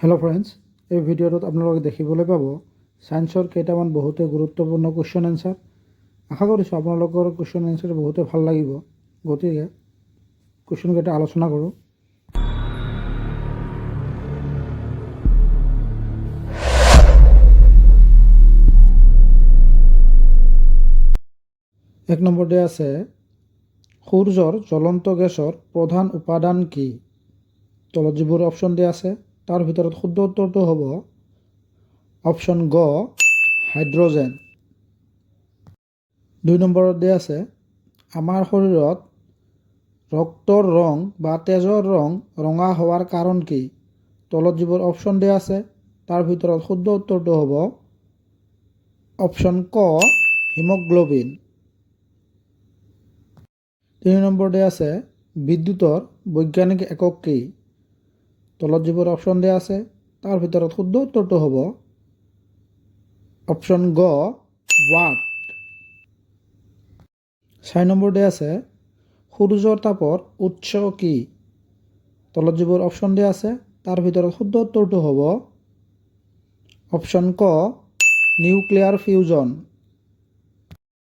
Hello' friends, এই ভিডিঅ'টোত আপোনালোকে দেখিবলৈ পাব ছায়েন্সৰ কেইটামান বহুতে গুৰুত্বপূৰ্ণ কুৱেশ্যন এনচাৰ। আশা কৰিছোঁ আপোনালোকৰ কুৱেশ্যন এনচাৰ বহুতে ভাল লাগিব। গতিকে কুৱেশ্যনকেইটা আলোচনা কৰোঁ। এক নম্বৰতে আছে, সূৰ্যৰ জ্বলন্ত গেছৰ প্ৰধান উপাদান কি? তলত যিবোৰ অপশ্যন দিয়া আছে তাৰ ভিতৰত শুদ্ধ উত্তৰটো হ'ব অপশ্যন গ, হাইড্ৰজেন। 2 নম্বৰত দিয়া আছে, আমাৰ শৰীৰত ৰক্তৰ ৰং বা তেজৰ ৰং ৰঙা হোৱাৰ কাৰণ কি? তলত যিবোৰ অপশ্যন দিয়া আছে তাৰ ভিতৰত শুদ্ধ উত্তৰটো হ'ব অপশ্যন ক, হিমোগ্লোবিন। 3 নম্বৰতে আছে, বিদ্যুতৰ বৈজ্ঞানিক একক কি? তলত যিবোৰ অপশ্যন দিয়া আছে তাৰ ভিতৰত শুদ্ধ উত্তৰটো হ'ব অপশ্যন গ, ৱাট। 4 নম্বৰতে আছে, সূৰ্যৰ তাপৰ উৎস কি? তলত যিবোৰ অপশ্যন দিয়া আছে তাৰ ভিতৰত শুদ্ধ উত্তৰটো হ'ব অপশ্যন ক, নিউক্লিয়াৰ ফিউজন।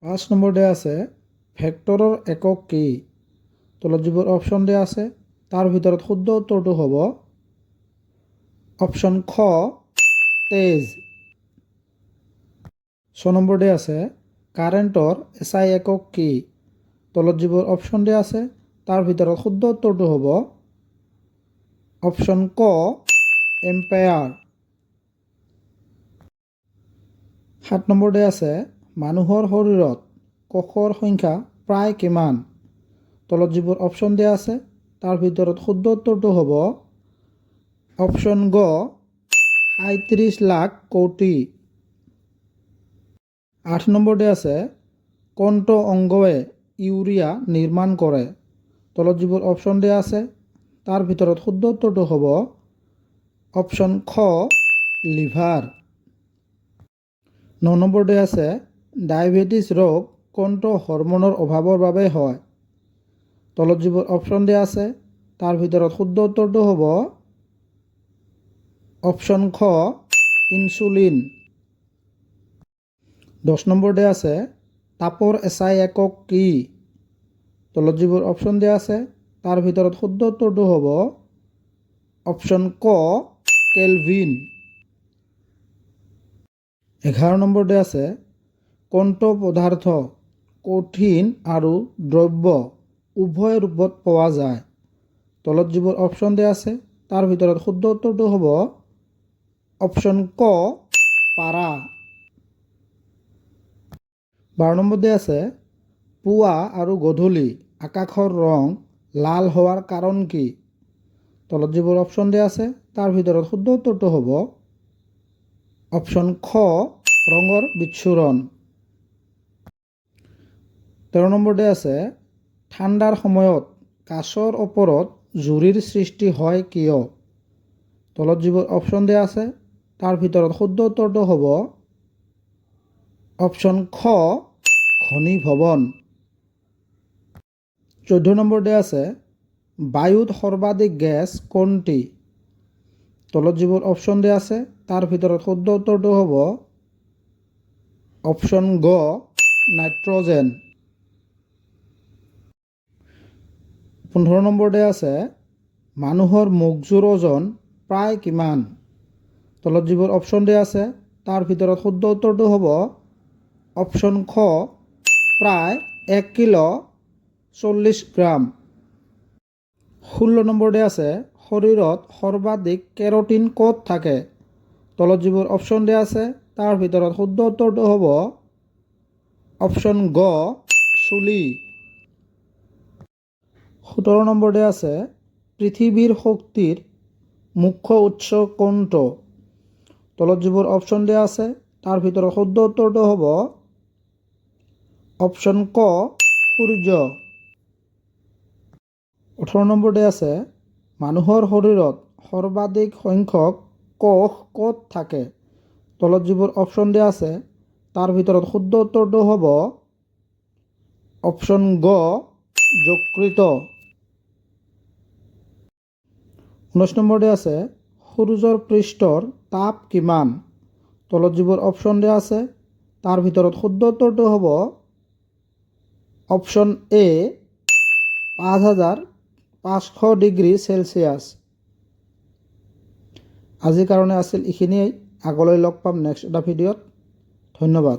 5 নম্বৰতে আছে, ভেক্টৰৰ একক কি? তলত যিবোৰ অপশ্যন দিয়া আছে তাৰ ভিতৰত শুদ্ধ উত্তৰটো হ'ব অপশ্যন খ, তেজ। 6 নম্বৰতে আছে, কাৰেণ্টৰ এছআই একক কি? তলত যিবোৰ অপশ্যন দিয়া আছে তাৰ ভিতৰত শুদ্ধ উত্তৰটো হ'ব অপশ্যন ক, এম্পেয়াৰ। 7 নম্বৰতে আছে, মানুহৰ শৰীৰত কোষৰ সংখ্যা প্ৰায় কিমান? তলত যিবোৰ অপশ্যন দিয়া আছে তাৰ ভিতৰত শুদ্ধ উত্তৰটো হ'ব অপশ্যন গ, 37 লাখ কোটি। 8 নম্বৰতে আছে, কোনটো অংগয়ে ইউৰিয়া নিৰ্মাণ কৰে? তলত যিবোৰ অপশ্যন দিয়া আছে তাৰ ভিতৰত শুদ্ধ উত্তৰটো হ'ব অপশ্যন খ, লিভাৰ। 9 নম্বৰতে আছে, ডায়েবেটিছ ৰোগ কোনটো হৰম'নৰ অভাৱৰ বাবে হয়? তলত যিবোৰ অপশ্যন দিয়া আছে তাৰ ভিতৰত শুদ্ধ উত্তৰটো হ'ব অপশ্যন খ, ইনচুলিন। 10 নম্বৰতে আছে, তাপৰ এছআই একক কি? তলত যিবোৰ অপশ্যন দিয়া আছে তাৰ ভিতৰত শুদ্ধ উত্তৰটো হ'ব অপশ্যন ক, কেলভিন। 11 নম্বৰতে আছে, কোনটো পদাৰ্থ কঠিন আৰু দ্ৰব্য উভয় ৰূপত পোৱা যায়? তলত যিবোৰ অপশ্যন দিয়া আছে তাৰ ভিতৰত শুদ্ধ উত্তৰটো হ'ব অপশ্যন ক, পাৰা। 12 নম্বৰতে আছে, পুৱা আৰু গধূলি আকাশৰ ৰং লাল হোৱাৰ কাৰণ কি? তলত যিবোৰ অপশ্যন দিয়া আছে তাৰ ভিতৰত শুদ্ধ উত্তৰটো হ'ব অপশ্যন খ, ৰঙৰ বিচ্ছুৰণ। 13 নম্বৰতে আছে, ঠাণ্ডাৰ সময়ত কাছৰ ওপৰত জুৰিৰ সৃষ্টি হয় কিয়? তলত যিবোৰ অপশ্যন দিয়া আছে তাৰ ভিতৰত শুদ্ধ উত্তৰটো হ'ব অপশ্যন খ, ঘনীভৱন। 14 নম্বৰতে আছে, বায়ুত সৰ্বাধিক গেছ কোনটি? তলত যিবোৰ অপশ্যন দিয়া আছে তাৰ ভিতৰত শুদ্ধ উত্তৰটো হ'ব অপশ্যন গ, নাইট্ৰজেন। 15 নম্বৰতে আছে, মানুহৰ মগজুৰ ওজন প্ৰায় কিমান? তলত যিবোৰ অপশ্যন দিয়া আছে তাৰ ভিতৰত শুদ্ধ উত্তৰটো হ'ব অপশ্যন খ, প্ৰায় 1 কিলো 40 গ্ৰাম। 16 নম্বৰতে আছে, শৰীৰত সৰ্বাধিক কেৰটিন ক'ত থাকে? তলত যিবোৰ অপশ্যন দিয়া আছে তাৰ ভিতৰত শুদ্ধ উত্তৰটো হ'ব অপশ্যন গ, চুলি। 17 নম্বৰতে আছে, পৃথিৱীৰ শক্তিৰ মুখ্য উৎস কোনটো? তলত যিবোৰ অপশ্যন দিয়া আছে তাৰ ভিতৰত শুদ্ধ উত্তৰটো হ'ব অপশ্যন ক, সূৰ্য। 18 নম্বৰতে আছে, মানুহৰ শৰীৰত সৰ্বাধিক সংখ্যক কোষ ক'ত থাকে? তলত যিবোৰ অপশ্যন দিয়া আছে তাৰ ভিতৰত শুদ্ধ উত্তৰটো হ'ব অপশ্যন গ, যকৃত। 19 নম্বৰতে আছে, সূৰ্যৰ পৃষ্ঠৰ তাপ কিমান? তলত যিবোৰ অপশ্যন দিয়া আছে তাৰ ভিতৰত শুদ্ধ উত্তৰটো হ'ব অপশ্যন এ 5500 ডিগ্ৰী চেলচিয়াছ। আজিৰ কাৰণে আছিল এইখিনিয়েই। আগলৈ লগ পাম নেক্সট এটা ভিডিঅ'ত। ধন্যবাদ।